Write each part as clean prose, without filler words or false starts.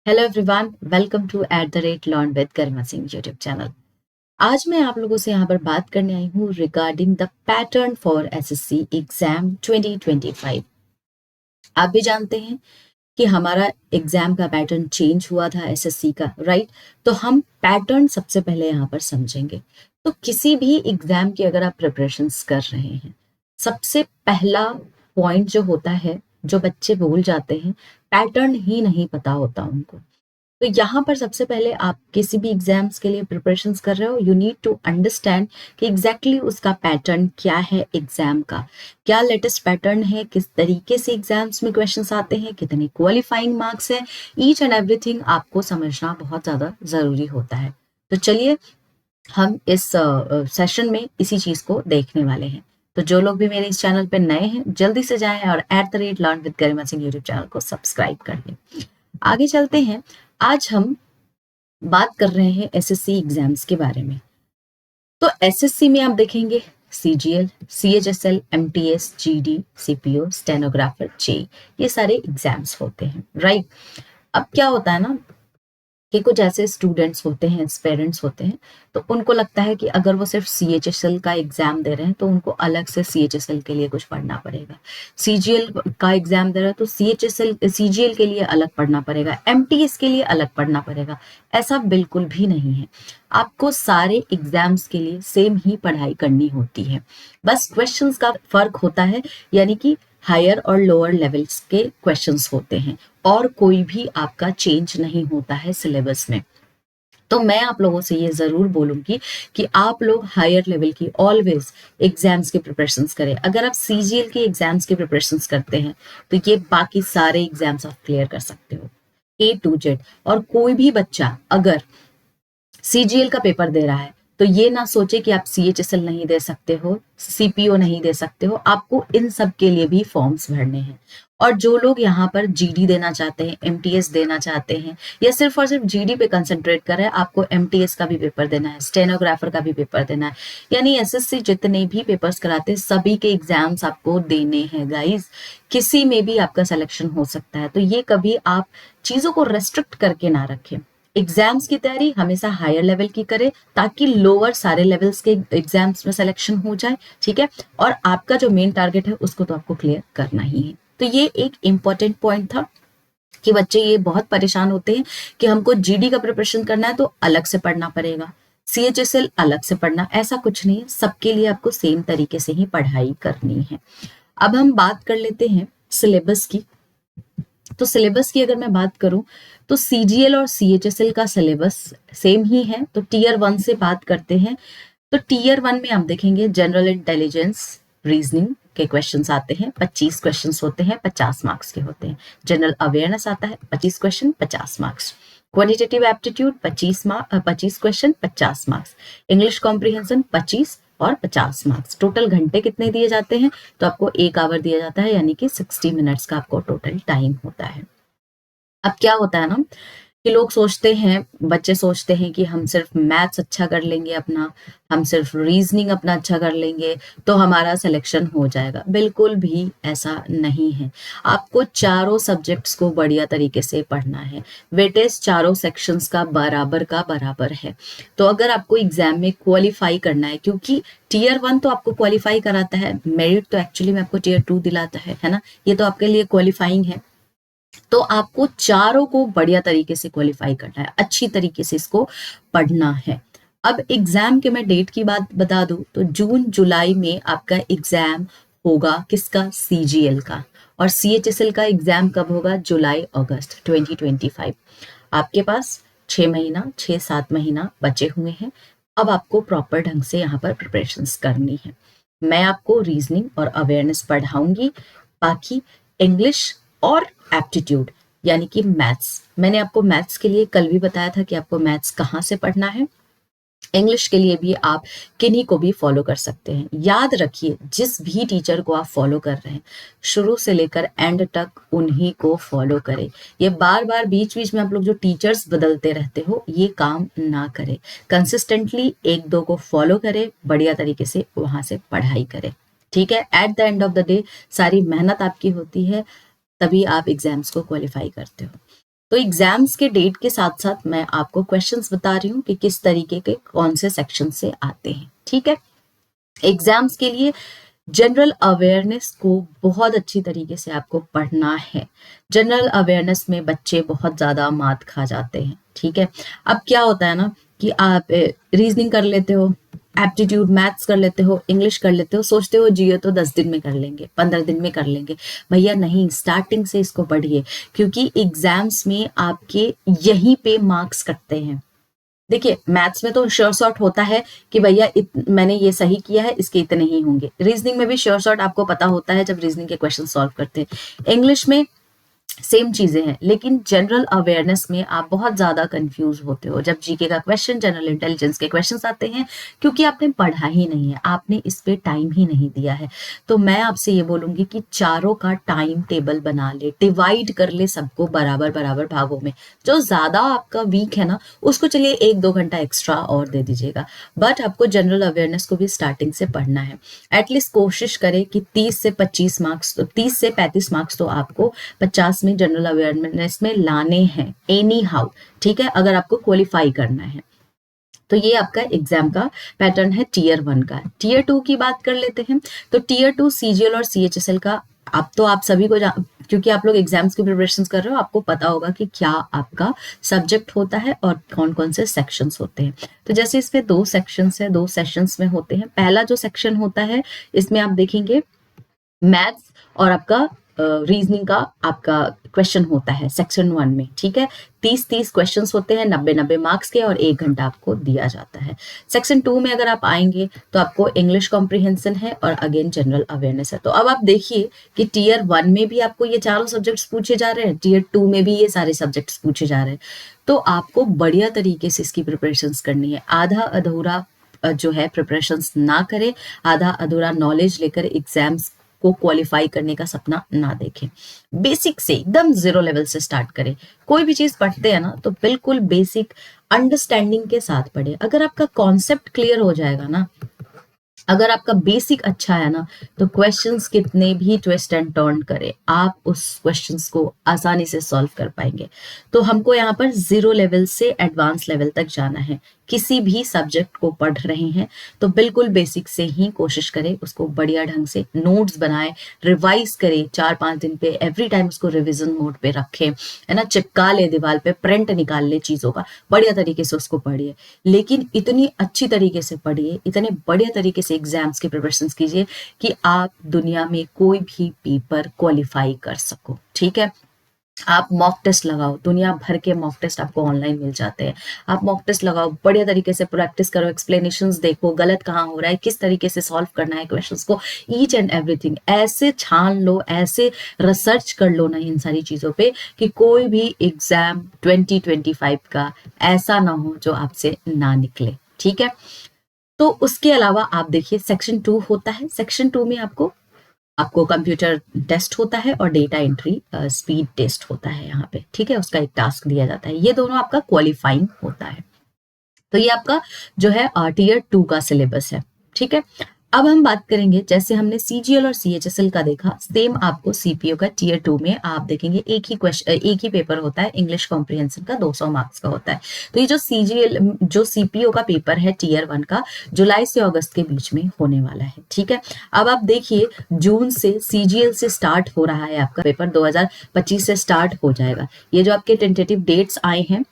Hello everyone, welcome to @learn with Garima Singh YouTube channel. आज मैं आप लोगों से यहाँ पर बात करने आई हूँ regarding the pattern for SSC exam 2025। आप भी जानते हैं कि हमारा एग्जाम का पैटर्न चेंज हुआ था एसएससी का, राइट? तो हम पैटर्न सबसे पहले यहाँ पर समझेंगे। तो किसी भी एग्जाम की अगर आप प्रिपरेशंस कर रहे हैं, सबसे पहला पॉइंट जो होता है, जो बच्चे भूल जाते हैं, पैटर्न ही नहीं पता होता उनको। तो यहाँ पर सबसे पहले आप किसी भी एग्जाम्स के लिए प्रिपरेशंस कर रहे हो, यू नीड टू अंडरस्टैंड कि एग्जैक्टली उसका पैटर्न क्या है, एग्जाम का क्या लेटेस्ट पैटर्न है, किस तरीके से एग्जाम्स में क्वेश्चंस आते हैं, कितने क्वालिफाइंग मार्क्स है, ईच एंड एवरीथिंग आपको समझना बहुत ज़्यादा ज़रूरी होता है। तो चलिए हम इस सेशन में इसी चीज़ को देखने वाले हैं। तो जो लोग भी मेरे इस चैनल पे नए हैं, जल्दी से जाएं और @learn with Garima Singh YouTube channel को सब्सक्राइब कर लें। आगे चलते हैं। आज हम बात कर रहे हैं एसएससी एग्जाम्स के बारे में। तो एसएससी में आप देखेंगे CGL, CHSL, MTS, GD, CPO, stenographer, JE, ये सारे एग्जाम्स होते हैं, राइट? अब क्या होता है ना कि कुछ ऐसे स्टूडेंट्स होते हैं, पेरेंट्स होते हैं, तो उनको लगता है कि अगर वो सिर्फ सीएचएसएल का एग्जाम दे रहे हैं तो उनको अलग से सीएचएसएल के लिए कुछ पढ़ना पड़ेगा। सीजीएल का एग्जाम दे रहे हैं तो सीएचएसएल सीजीएल के लिए अलग पढ़ना पड़ेगा, एमटीएस के लिए अलग पढ़ना पड़ेगा। ऐसा बिल्कुल भी नहीं है। आपको सारे एग्जाम्स के लिए सेम ही पढ़ाई करनी होती है, बस क्वेश्चंस का फर्क होता है, यानी कि हायर और लोअर लेवल्स के क्वेश्चंस होते हैं और कोई भी आपका चेंज नहीं होता है सिलेबस में। तो मैं आप लोगों से ये जरूर बोलूंगी कि आप लोग हायर लेवल की ऑलवेज एग्जाम्स की प्रिपरेशंस करें। अगर आप सीजीएल के एग्जाम्स की प्रिपरेशंस करते हैं तो ये बाकी सारे एग्जाम्स आप क्लियर कर सकते हो A to Z। और कोई भी बच्चा अगर सीजीएल का पेपर दे रहा है तो ये ना सोचे कि आप सीएचएसएल नहीं दे सकते हो, सीपीओ नहीं दे सकते हो, आपको इन सब के लिए भी फॉर्म्स भरने हैं। और जो लोग यहाँ पर जीडी देना चाहते हैं, एमटीएस देना चाहते हैं, या सिर्फ और सिर्फ जीडी पे कंसंट्रेट कर रहे हैं, आपको एमटीएस का भी पेपर देना है, स्टेनोग्राफर का भी पेपर देना है, यानी एसएससी जितने भी पेपर्स कराते हैं सभी के एग्जाम्स आपको देने हैं गाइज। किसी में भी आपका सिलेक्शन हो सकता है, तो ये कभी आप चीजों को रेस्ट्रिक्ट करके ना रखें। एग्जाम्स की तैयारी हमेशा हायर लेवल की करें ताकि लोअर सारे लेवल्स के एग्जाम्स में सिलेक्शन हो जाए, ठीक है? और आपका जो मेन टारगेट है उसको तो आपको क्लियर करना ही है। तो ये एक इंपॉर्टेंट पॉइंट था कि बच्चे ये बहुत परेशान होते हैं कि हमको जीडी का प्रिपरेशन करना है तो अलग से पढ़ना पड़ेगा, सीएचएसएल अलग से पढ़ना। ऐसा कुछ नहीं है, सबके लिए आपको सेम तरीके से ही पढ़ाई करनी है। अब हम बात कर लेते हैं सिलेबस की। तो सिलेबस की अगर मैं बात करूं तो सीजीएल और सीएचएसएल का सिलेबस सेम ही है। तो टीयर 1 से बात करते हैं। तो टीयर 1 में आप देखेंगे जनरल इंटेलिजेंस, रीजनिंग के क्वेश्चंस आते हैं। 25 क्वेश्चंस होते हैं, 50 मार्क्स के होते हैं। जनरल अवेयरनेस आता है, 25 question, 50 marks. Quantitative aptitude 25 question, 50 marks. English comprehension 25 और 50 मार्क्स। टोटल घंटे कितने दिए जाते हैं? तो आपको 1 आवर दिया जाता है, यानी कि 60 मिनट्स का आपको टोटल टाइम होता है। अब क्या होता है ना कि लोग सोचते हैं, बच्चे सोचते हैं कि हम सिर्फ मैथ्स अच्छा कर लेंगे अपना, हम सिर्फ रीजनिंग अपना अच्छा कर लेंगे तो हमारा सिलेक्शन हो जाएगा। बिल्कुल भी ऐसा नहीं है। आपको चारों सब्जेक्ट्स को बढ़िया तरीके से पढ़ना है। वेटेज चारों सेक्शंस का बराबर है। तो अगर आपको एग्जाम में क्वालिफाई करना है, क्योंकि टीयर 1 तो आपको क्वालिफाई कराता है, मेरिट तो एक्चुअली में आपको टीयर 2 दिलाता है ना, ये तो आपके लिए क्वालिफाइंग है। तो आपको चारों को बढ़िया तरीके से क्वालिफाई करना है, अच्छी तरीके से इसको पढ़ना है। अब एग्जाम के मैं डेट की बात बता दूं तो जून जुलाई में आपका एग्जाम होगा, किसका? सीजीएल का। और सीएचएसएल का एग्जाम कब होगा? जुलाई अगस्त 2025। आपके पास 6 महीना बचे हुए हैं। अब आपको प्रॉपर ढंग से यहाँ पर प्रिपरेशंस करनी है। मैं आपको रीजनिंग और अवेयरनेस पढ़ाऊंगी, बाकी इंग्लिश और एप्टीट्यूड यानी कि मैथ्स, मैंने आपको मैथ्स के लिए कल भी बताया था कि आपको मैथ्स कहाँ से पढ़ना है। इंग्लिश के लिए भी आप किन्हीं को भी फॉलो कर सकते हैं। याद रखिए, जिस भी टीचर को आप फॉलो कर रहे हैं, शुरू से लेकर एंड तक उन्हीं को फॉलो करें। ये बार बार बीच बीच में आप लोग जो टीचर्स बदलते रहते हो, ये काम ना करें। कंसिस्टेंटली 1-2 को फॉलो करें, बढ़िया तरीके से वहां से पढ़ाई करें, ठीक है? At the end of the day सारी मेहनत आपकी होती है, तभी आप एग्जाम्स को क्वालिफाई करते हो। तो एग्जाम्स के डेट के साथ साथ मैं आपको क्वेश्चंस बता रही हूँ कि किस तरीके के कौन से सेक्शन से आते हैं, ठीक है। एग्जाम्स के लिए जनरल अवेयरनेस को बहुत अच्छी तरीके से आपको पढ़ना है। जनरल अवेयरनेस में बच्चे बहुत ज़्यादा मात खा जाते हैं, ठीक है। अब क्या होता है ना कि आप रीजनिंग कर लेते हो, एप्टीट्यूड मैथ्स कर लेते हो, इंग्लिश कर लेते हो, सोचते हो जियो तो 10 दिन में कर लेंगे, 15 दिन में कर लेंगे। भैया नहीं, स्टार्टिंग से इसको पढ़िए, क्योंकि एग्जाम्स में आपके यहीं पे मार्क्स कटते हैं। देखिए मैथ्स में तो श्योर शॉट होता है कि भैया मैंने ये सही किया है, इसके इतने ही होंगे। रीजनिंग में भी श्योर शॉट आपको पता होता है जब रीजनिंग के क्वेश्चन सॉल्व करते हैं। इंग्लिश में सेम चीजें हैं, लेकिन जनरल अवेयरनेस में आप बहुत ज्यादा कंफ्यूज होते हो जब जीके का क्वेश्चन, जनरल इंटेलिजेंस के क्वेश्चंस आते हैं, क्योंकि आपने पढ़ा ही नहीं है, आपने इस पे टाइम ही नहीं दिया है। तो मैं आपसे ये बोलूंगी कि चारों का टाइम टेबल बना ले, डिवाइड कर ले सबको बराबर बराबर भागों में। जो ज्यादा आपका वीक है ना, उसको चलिए 1-2 घंटा एक्स्ट्रा और दे दीजिएगा, बट आपको जनरल अवेयरनेस को भी स्टार्टिंग से पढ़ना है। एटलीस्ट कोशिश करें कि 30 से 25 मार्क्स, तो 30 से 35 मार्क्स तो आपको 50 में जनरल अवेयरनेस में लाने हैं एनी हाउ, ठीक है, अगर आपको क्वालिफाई करना है। तो ये आपका एग्जाम का पैटर्न है टीयर 1 का। टीयर 2 की बात कर लेते हैं। तो टीयर 2 सीजीएल और सीएचएसएल का अब तो आप सभी को क्योंकि आप लोग एग्जाम्स की प्रिपरेशन कर रहे हो, आपको पता होगा कि क्या आपका सब्जेक्ट होता है और कौन कौन से सेक्शंस होते हैं। तो जैसे इसमें 2 सेक्शंस है, 2 सेशंस में होते हैं। पहला जो सेक्शन होता है, इसमें आप देखेंगे मैथ्स और आपका रीजनिंग का आपका क्वेश्चन होता है सेक्शन 1 में, ठीक है। 30-30 क्वेश्चंस होते हैं, 90-90 मार्क्स के, और 1 घंटा आपको दिया जाता है। सेक्शन 2 में अगर आप आएंगे तो आपको इंग्लिश कॉम्प्रिहेंशन है और अगेन जनरल अवेयरनेस है। तो अब आप देखिए कि टीयर 1 में भी आपको ये चारों सब्जेक्ट्स पूछे जा रहे हैं, टीयर 2 में भी ये सारे सब्जेक्ट्स पूछे जा रहे हैं। तो आपको बढ़िया तरीके से इसकी प्रिपरेशन करनी है। आधा अधूरा जो है प्रिपरेशंस ना करें, आधा अधूरा नॉलेज लेकर एग्जाम्स को क्वालिफाई करने का सपना ना देखें। बेसिक से एकदम 0 लेवल से स्टार्ट करें। कोई भी चीज पढ़ते हैं ना तो बिल्कुल बेसिक अंडरस्टैंडिंग के साथ पढ़े। अगर आपका कॉन्सेप्ट क्लियर हो जाएगा ना, अगर आपका बेसिक अच्छा है ना, तो क्वेश्चंस कितने भी ट्विस्ट एंड टर्न करें, आप उस क्वेश्चंस को आसानी से सॉल्व कर पाएंगे। तो हमको यहाँ पर 0 लेवल से एडवांस लेवल तक जाना है। किसी भी सब्जेक्ट को पढ़ रहे हैं तो बिल्कुल बेसिक से ही कोशिश करें, उसको बढ़िया ढंग से नोट्स बनाए, रिवाइज करें 4-5 दिन पे, एवरी टाइम उसको रिविजन मोड पे रखें, है ना, चिपका ले दीवार पे, प्रिंट निकाल ले चीजों का, बढ़िया तरीके से उसको पढ़िए। लेकिन इतनी अच्छी तरीके से पढ़िए, इतने बढ़िया तरीके से एग्जाम्स की प्रिपरेशन कीजिए कि आप दुनिया में कोई भी पेपर क्वालिफाई कर सको, ठीक है। आप मॉक टेस्ट लगाओ, दुनिया भर के मॉक टेस्ट आपको ऑनलाइन मिल जाते हैं। आप मॉक टेस्ट लगाओ, बढ़िया तरीके से प्रैक्टिस करो, एक्सप्लेनेशंस देखो, गलत कहाँ हो रहा है, किस तरीके से सॉल्व करना है क्वेश्चंस को, ईच एंड एवरीथिंग ऐसे छान लो, ऐसे रिसर्च कर लो ना इन सारी चीजों पे कि कोई भी एग्जाम 2025 का ऐसा ना हो जो आपसे ना निकले, ठीक है। तो उसके अलावा आप देखिए सेक्शन 2 होता है। सेक्शन 2 में आपको कंप्यूटर टेस्ट होता है और डेटा एंट्री स्पीड टेस्ट होता है यहाँ पे, ठीक है, उसका एक टास्क दिया जाता है। ये दोनों आपका क्वालिफाइंग होता है। तो ये आपका जो है टीयर 2 का सिलेबस है, ठीक है। अब हम बात करेंगे, जैसे हमने सीजीएल और सीएचएसएल का देखा, सेम आपको सीपीओ का टीयर 2 में आप देखेंगे एक ही पेपर होता है, इंग्लिश कॉम्प्रिहेंशन का 200 मार्क्स का होता है। तो ये जो सीपीओ का पेपर है टीयर 1 का, जुलाई से अगस्त के बीच में होने वाला है, ठीक है। अब आप देखिए जून से सीजीएल से स्टार्ट हो रहा है आपका पेपर, 2025 से स्टार्ट हो जाएगा। ये जो आपके टेंटेटिव डेट्स आए हैं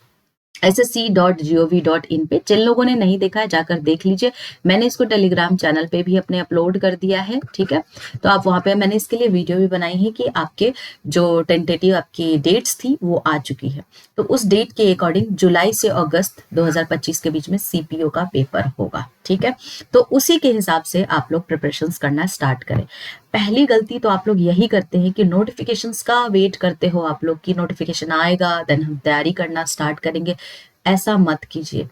ssc.gov.in पे, जिन लोगों ने नहीं देखा है जाकर देख लीजिए। मैंने इसको टेलीग्राम चैनल पे भी अपने अपलोड कर दिया है, ठीक है। तो आप वहां पे, मैंने इसके लिए वीडियो भी बनाई है कि आपके जो टेंटेटिव आपकी डेट्स थी वो आ चुकी है। तो उस डेट के अकॉर्डिंग जुलाई से अगस्त 2025 के बीच में सीपीओ का पेपर होगा, ठीक है। तो उसी के हिसाब से आप लोग प्रिपरेशन करना स्टार्ट करें। पहली गलती तो आप लोग यही करते हैं कि नोटिफिकेशंस का वेट करते हो आप लोग, कि नोटिफिकेशन आएगा देन हम तैयारी करना स्टार्ट करेंगे। ऐसा मत कीजिए,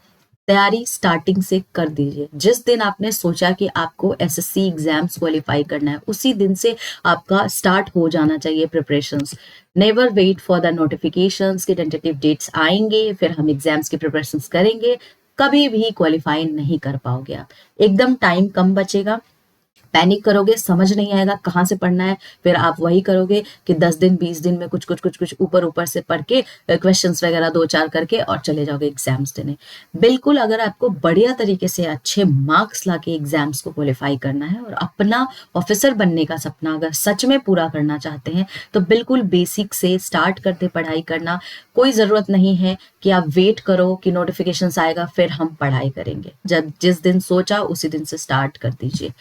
तैयारी स्टार्टिंग से कर दीजिए। जिस दिन आपने सोचा कि आपको एसएससी एग्जाम्स क्वालिफाई करना है, उसी दिन से आपका स्टार्ट हो जाना चाहिए preparations. Never wait for the notifications कि टेंटेटिव डेट्स आएंगे फिर हम एग्जाम्स की प्रिपरेशंस करेंगे, कभी भी क्वालिफाई नहीं कर पाओगे आप। एकदम टाइम कम बचेगा। पैनिक करोगे, समझ नहीं आएगा कहाँ से पढ़ना है, फिर आप वही करोगे कि 10 दिन 20 दिन में कुछ ऊपर से पढ़ के क्वेश्चंस वगैरह 2-4 करके और चले जाओगे एग्जाम्स देने। बिल्कुल अगर आपको बढ़िया तरीके से अच्छे मार्क्स लाके एग्जाम्स को क्वालिफाई करना है और अपना ऑफिसर बनने का सपना अगर सच में पूरा करना चाहते हैं तो बिल्कुल बेसिक से स्टार्ट करते पढ़ाई करना। कोई ज़रूरत नहीं है कि आप वेट करो कि नोटिफिकेशंस आएगा फिर हम पढ़ाई करेंगे। जब जिस दिन सोचा उसी दिन से स्टार्ट कर दीजिए।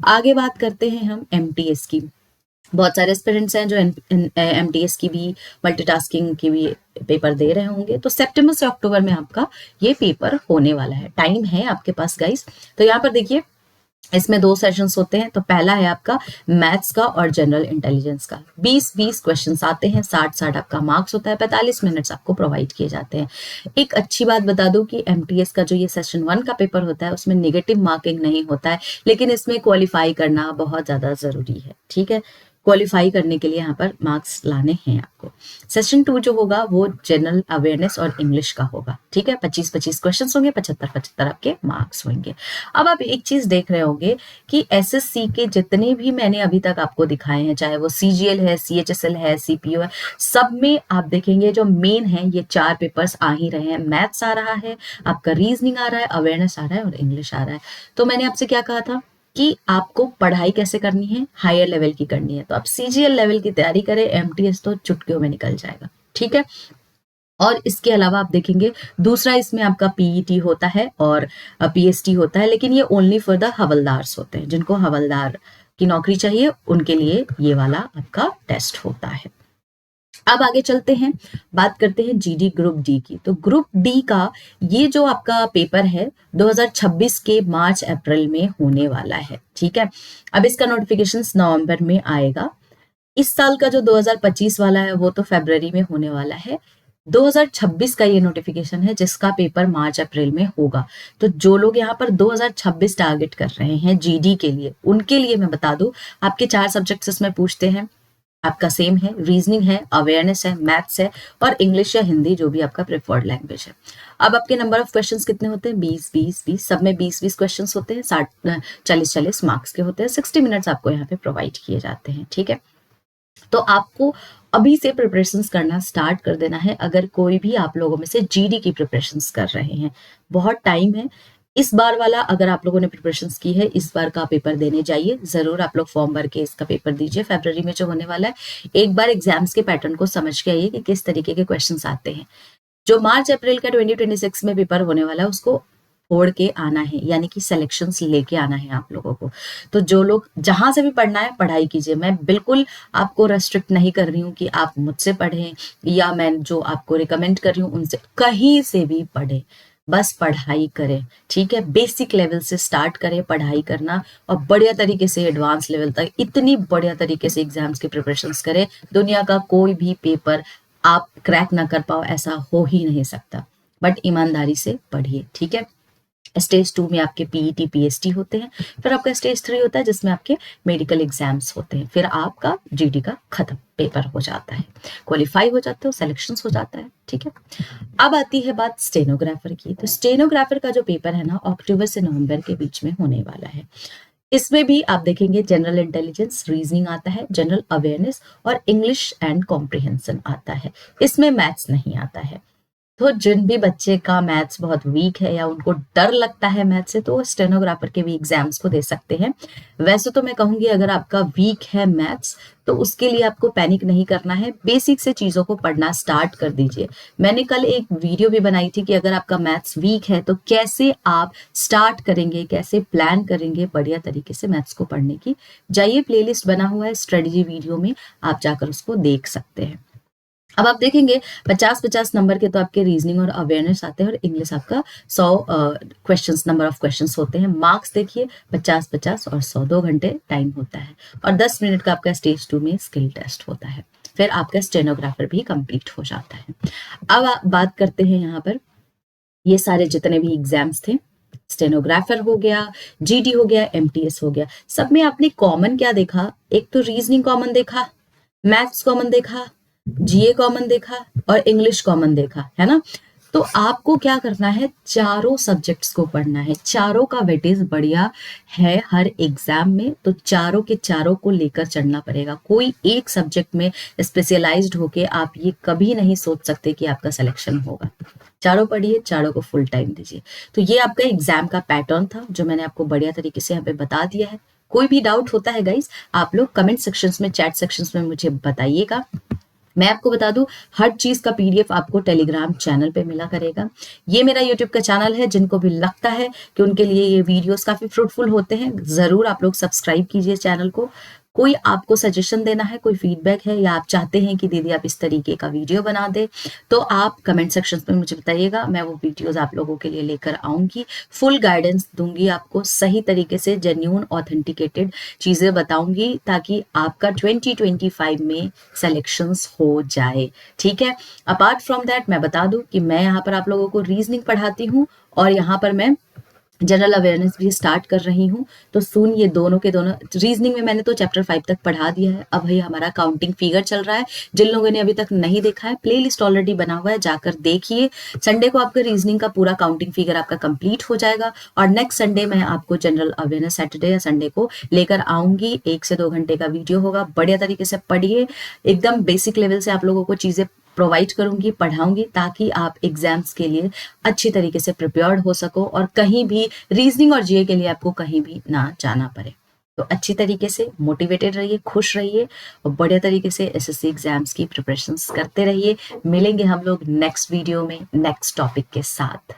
आगे बात करते हैं हम एमटीएस की। बहुत सारे एस्पिरेंट्स हैं जो एमटीएस की भी, मल्टीटास्किंग की भी पेपर दे रहे होंगे। तो सितंबर से अक्टूबर में आपका ये पेपर होने वाला है, टाइम है आपके पास गाइस। तो यहाँ पर देखिए इसमें 2 सेशंस होते हैं। तो पहला है आपका मैथ्स का और जनरल इंटेलिजेंस का। 20-20 क्वेश्चंस आते हैं, 60-60 आपका मार्क्स होता है, 45 मिनट्स आपको प्रोवाइड किए जाते हैं। एक अच्छी बात बता दूं कि एमटीएस का जो ये सेशन 1 का पेपर होता है उसमें नेगेटिव मार्किंग नहीं होता है, लेकिन इसमें क्वालिफाई करना बहुत ज्यादा जरूरी है। ठीक है, क्वालिफाई करने के लिए यहाँ पर मार्क्स लाने हैं आपको। सेशन 2 जो होगा वो जनरल अवेयरनेस और इंग्लिश का होगा। ठीक है, 25-25 क्वेश्चंस होंगे, 75-75 आपके मार्क्स होंगे। अब आप एक चीज देख रहे होंगे कि एसएससी के जितने भी मैंने अभी तक आपको दिखाए हैं, चाहे वो सीजीएल है, सीएचएसएल है, सीपीओ है, सब में आप देखेंगे जो मेन है ये 4 पेपर्स आ ही रहे हैं। मैथ्स आ रहा है, आपका रीजनिंग आ रहा है, अवेयरनेस आ रहा है और इंग्लिश आ रहा है। तो मैंने आपसे क्या कहा था कि आपको पढ़ाई कैसे करनी है, हायर लेवल की करनी है। तो आप सीजीएल लेवल की तैयारी करें, एमटीएस तो चुटकियों में निकल जाएगा। ठीक है, और इसके अलावा आप देखेंगे दूसरा इसमें आपका पीईटी होता है और पीएसटी होता है, लेकिन ये ओनली फॉर द हवलदार्स होते हैं। जिनको हवलदार की नौकरी चाहिए उनके लिए ये वाला आपका टेस्ट होता है। अब आगे चलते हैं, बात करते हैं जीडी ग्रुप डी की। तो ग्रुप डी का ये जो आपका पेपर है 2026 के मार्च अप्रैल में होने वाला है। ठीक है, अब इसका नोटिफिकेशन नवंबर में आएगा। इस साल का जो 2025 वाला है वो तो फरवरी में होने वाला है। 2026 का ये नोटिफिकेशन है जिसका पेपर मार्च अप्रैल में होगा। तो जो लोग यहाँ पर 2026 टारगेट कर रहे हैं जीडी के लिए, उनके लिए मैं बता दूं आपके 4 सब्जेक्ट्स इसमें पूछते हैं। आपका सेम है, रीजनिंग है, अवेयरनेस है, मैथ्स है और इंग्लिश या हिंदी जो भी आपका प्रेफर्ड लैंग्वेज है। अब आपके नंबर ऑफ क्वेश्चंस कितने होते हैं? 20-20-20, सब में 20-20 क्वेश्चंस होते हैं, 40-40 मार्क्स के होते हैं। 60 मिनट्स आपको यहाँ पे प्रोवाइड किए जाते हैं। ठीक है, तो आपको अभी से प्रिपरेशंस करना स्टार्ट कर देना है। अगर कोई भी आप लोगों में से जीडी की प्रिपरेशंस कर रहे हैं, बहुत टाइम है। इस बार वाला अगर आप लोगों ने प्रिपरेशंस की है, इस बार का पेपर देने जाइए जरूर। आप लोग फॉर्म भर के इसका पेपर दीजिए फरवरी में जो होने वाला है। एक बार एग्जाम्स के पैटर्न को समझ के आइए कि किस तरीके के क्वेश्चंस आते हैं। जो मार्च अप्रैल का 2026 में पेपर होने वाला है उसको छोड़ के आना है, यानी कि सिलेक्शंस लेके आना है आप लोगों को। तो जो लोग जहां से भी पढ़ना है पढ़ाई कीजिए। मैं बिल्कुल आपको रेस्ट्रिक्ट नहीं कर रही हूँ कि आप मुझसे पढ़ें या मैं जो आपको रिकमेंड कर रही हूँ उनसे, कहीं से भी पढ़ें, बस पढ़ाई करें। ठीक है, बेसिक लेवल से स्टार्ट करें पढ़ाई करना और बढ़िया तरीके से एडवांस लेवल तक इतनी बढ़िया तरीके से एग्जाम्स की प्रिपरेशंस करें, दुनिया का कोई भी पेपर आप क्रैक ना कर पाओ ऐसा हो ही नहीं सकता। बट ईमानदारी से पढ़िए। ठीक है, स्टेज 2 में आपके पीईटी पीएसटी होते हैं, फिर आपका स्टेज 3 होता है जिसमें आपके मेडिकल एग्जाम्स होते हैं, फिर आपका जीडी का खत्म पेपर हो जाता है, क्वालिफाई हो जाते हो, सिलेक्शंस हो जाता है। ठीक है, अब आती है बात स्टेनोग्राफर की। तो स्टेनोग्राफर का जो पेपर है ना अक्टूबर से नवंबर के बीच में होने वाला है। इसमें भी आप देखेंगे जनरल इंटेलिजेंस, रीजनिंग आता है, जनरल अवेयरनेस और इंग्लिश एंड कॉम्प्रिहेंशन आता है। इसमें मैथ्स नहीं आता है। तो जिन भी बच्चे का मैथ्स बहुत वीक है या उनको डर लगता है मैथ्स से, तो वो स्टेनोग्राफर के भी एग्जाम्स को दे सकते हैं। वैसे तो मैं कहूंगी अगर आपका वीक है मैथ्स तो उसके लिए आपको पैनिक नहीं करना है, बेसिक से चीजों को पढ़ना स्टार्ट कर दीजिए। मैंने कल एक वीडियो भी बनाई थी कि अगर आपका मैथ्स वीक है तो कैसे आप स्टार्ट करेंगे, कैसे प्लान करेंगे बढ़िया तरीके से मैथ्स को पढ़ने की। जाइए, प्लेलिस्ट बना हुआ है स्ट्रेटजी वीडियो में, आप जाकर उसको देख सकते हैं। अब आप देखेंगे 50-50 नंबर के तो आपके रीजनिंग और अवेयरनेस आते हैं और इंग्लिश आपका 100 क्वेश्चंस, नंबर ऑफ क्वेश्चंस होते हैं। मार्क्स देखिए 50-50 और 100, 2 घंटे टाइम होता है और 10 मिनट का आपका स्टेज 2 में स्किल टेस्ट होता है। फिर आपका स्टेनोग्राफर भी कंप्लीट हो जाता है। अब आप बात करते हैं यहाँ पर ये सारे जितने भी एग्जाम्स थे, स्टेनोग्राफर हो गया, जीडी हो गया, एमटीएस हो गया, सब में आपने कॉमन क्या देखा? एक तो रीजनिंग कॉमन देखा, मैथ्स कॉमन देखा, जीए कॉमन देखा और इंग्लिश कॉमन देखा, है ना। तो आपको क्या करना है, चारों सब्जेक्ट्स को पढ़ना है, चारों का वेटेज बढ़िया है हर एग्जाम में, तो चारों के चारों को लेकर चलना पड़ेगा। कोई एक सब्जेक्ट में स्पेशलाइज्ड होके आप ये कभी नहीं सोच सकते कि आपका सिलेक्शन होगा। चारों पढ़िए, चारों को फुल टाइम दीजिए। तो ये आपका एग्जाम का पैटर्न था जो मैंने आपको बढ़िया तरीके से यहाँ पे बता दिया है। कोई भी डाउट होता है गाइस, आप लोग कमेंट सेक्शंस में, चैट सेक्शंस में मुझे बताइएगा। मैं आपको बता दूं, हर चीज का पीडीएफ आपको टेलीग्राम चैनल पे मिला करेगा। ये मेरा यूट्यूब का चैनल है, जिनको भी लगता है कि उनके लिए ये वीडियोस काफी फ्रूटफुल होते हैं, जरूर आप लोग सब्सक्राइब कीजिए चैनल को। कोई आपको सजेशन देना है, कोई फीडबैक है, या आप चाहते हैं कि दीदी आप इस तरीके का वीडियो बना दे, तो आप कमेंट सेक्शन में मुझे बताइएगा। मैं वो वीडियोस आप लोगों के लिए लेकर आऊंगी, फुल गाइडेंस दूंगी आपको, सही तरीके से जेन्युइन ऑथेंटिकेटेड चीजें बताऊंगी, ताकि आपका 2025 में सेलेक्शंस हो जाए। ठीक है। अपार्ट फ्रॉम दैट मैं बता दूं कि मैं यहाँ पर आप लोगों को रीजनिंग पढ़ाती हूँ, और यहाँ पर मैं जनरल अवेयरनेस भी स्टार्ट कर रही हूँ। तो सुन, ये दोनों के दोनों, रीजनिंग में मैंने तो चैप्टर 5 तक पढ़ा दिया है, अब भाई हमारा काउंटिंग फिगर चल रहा है। जिन लोगों ने अभी तक नहीं देखा है, प्लेलिस्ट ऑलरेडी बना हुआ है, जाकर देखिए। संडे को आपका रीजनिंग का पूरा काउंटिंग फिगर आपका कंप्लीट हो जाएगा, और नेक्स्ट संडे मैं आपको जनरल अवेयरनेस सैटरडे या संडे को लेकर आऊंगी। 1 से 2 घंटे का वीडियो होगा, बढ़िया तरीके से पढ़िए, एकदम बेसिक लेवल से आप लोगों को चीजें प्रोवाइड करूंगी, पढ़ाऊंगी, ताकि आप एग्जाम्स के लिए अच्छी तरीके से प्रिपेयर्ड हो सको, और कहीं भी रीजनिंग और जीए के लिए आपको कहीं भी ना जाना पड़े। तो अच्छी तरीके से मोटिवेटेड रहिए, खुश रहिए, और बढ़िया तरीके से एसएससी एग्जाम्स की प्रिपरेशंस करते रहिए। मिलेंगे हम लोग नेक्स्ट वीडियो में नेक्स्ट टॉपिक के साथ।